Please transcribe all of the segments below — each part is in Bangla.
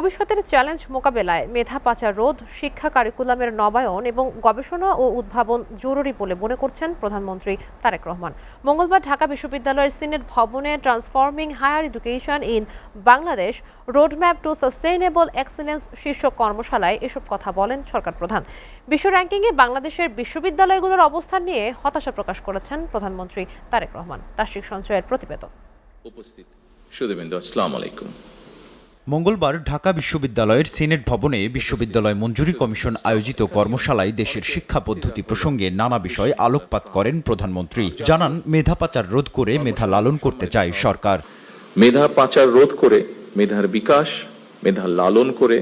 ভবিষ্যতের চ্যালেঞ্জ মোকাবেলায় মেধা পাচার রোধ, শিক্ষা কারিকুলামের নবায়ন এবং গবেষণা ও উদ্ভাবন জরুরি বলে মনে করছেন প্রধানমন্ত্রী তারেক রহমান। মঙ্গলবার ঢাকা বিশ্ববিদ্যালয়ের সিনেট ভবনে transforming higher education in Bangladesh roadmap to sustainable excellence শীর্ষক কর্মশালায় এসব কথা বলেন সরকার প্রধান। বিশ্ব র্যাঙ্কিংয়ে বাংলাদেশের বিশ্ববিদ্যালয়গুলোর অবস্থান নিয়ে হতাশা প্রকাশ করেছেন প্রধানমন্ত্রী তারেক রহমান। তাসরিক সঞ্চয়ের প্রতিবেদন। উপস্থিত সুধীবৃন্দ, আসসালামু আলাইকুম। মঙ্গলবার ঢাকা বিশ্ববিদ্যালয়ের সিনেট ভবনে বিশ্ববিদ্যালয় মঞ্জুরি কমিশন আয়োজিত কর্মশালায় দেশের শিক্ষা পদ্ধতি প্রসঙ্গে নানা বিষয়ে আলোকপাত করেন প্রধানমন্ত্রী। জানান, মেধা পাচার রোধ করে মেধা লালন করতে চায় সরকার। মেধা পাচার রোধ করে মেধার বিকাশ, মেধা লালন করে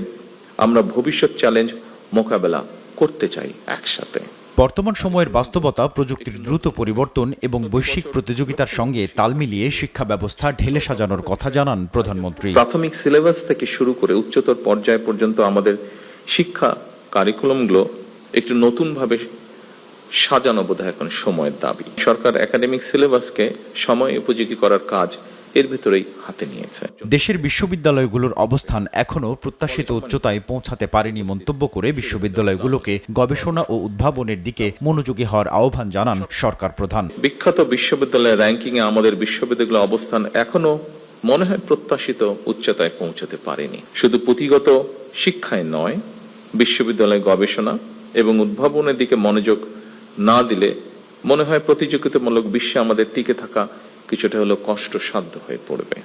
আমরা ভবিষ্যৎ চ্যালেঞ্জ মোকাবেলা করতে চাই একসাথে। বর্তমান সময়ের বাস্তবতা, প্রযুক্তির দ্রুত পরিবর্তন এবং বৈশ্বিক প্রতিযোগিতার সঙ্গে তাল মিলিয়ে শিক্ষা ব্যবস্থা ঢেলে সাজানোর কথা জানান প্রধানমন্ত্রী। প্রাথমিক সিলেবাস থেকে শুরু করে উচ্চতর পর্যায় পর্যন্ত আমাদের শিক্ষা কারিকুলামগুলো একটু নতুনভাবে সাজানো বোধহয় এখন সময়ের দাবি। সরকার একাডেমিক সিলেবাসকে সময় উপযোগী করার কাজ এর ভিতরেই হাতে নিয়েছে। দেশের বিশ্ববিদ্যালয়গুলোর অবস্থান এখনও প্রত্যাশিত উচ্চতায় পৌঁছাতে পারেনি মন্তব্য করে বিশ্ববিদ্যালয়গুলোকে গবেষণা ও উদ্ভাবনের দিকে মনোযোগী হওয়ার আহ্বান জানান সরকার প্রধান। বিখ্যাত বিশ্ববিদ্যালয়ের র্যাঙ্কিংয়ে আমাদের বিশ্ববিদ্যালয়ের অবস্থান এখনো মনে হয় প্রত্যাশিত উচ্চতায় পৌঁছাতে পারেনি। শুধু পুঁথিগত শিক্ষায় নয়, বিশ্ববিদ্যালয় গবেষণা এবং উদ্ভাবনের দিকে মনোযোগ না দিলে মনে হয় প্রতিযোগিতামূলক বিশ্বে আমাদের টিকে থাকা কিছুটা হলো কষ্টসাধ্য হয়ে পড়বে।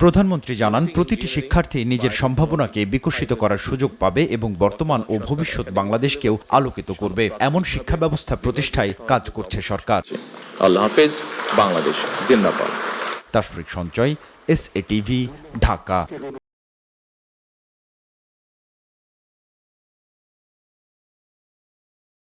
প্রধানমন্ত্রী জানান, প্রতিটি শিক্ষার্থী নিজের সম্ভাবনাকে বিকশিত করার সুযোগ পাবে এবং বর্তমান ও ভবিষ্যৎ বাংলাদেশকেও আলোকিত করবে এমন শিক্ষা ব্যবস্থা প্রতিষ্ঠায় কাজ করছে সরকার। আল্লাহ হাফেজ। বাংলাদেশ জিন্দাবাদ। তাসরিক সঞ্চয়, SATV, ঢাকা।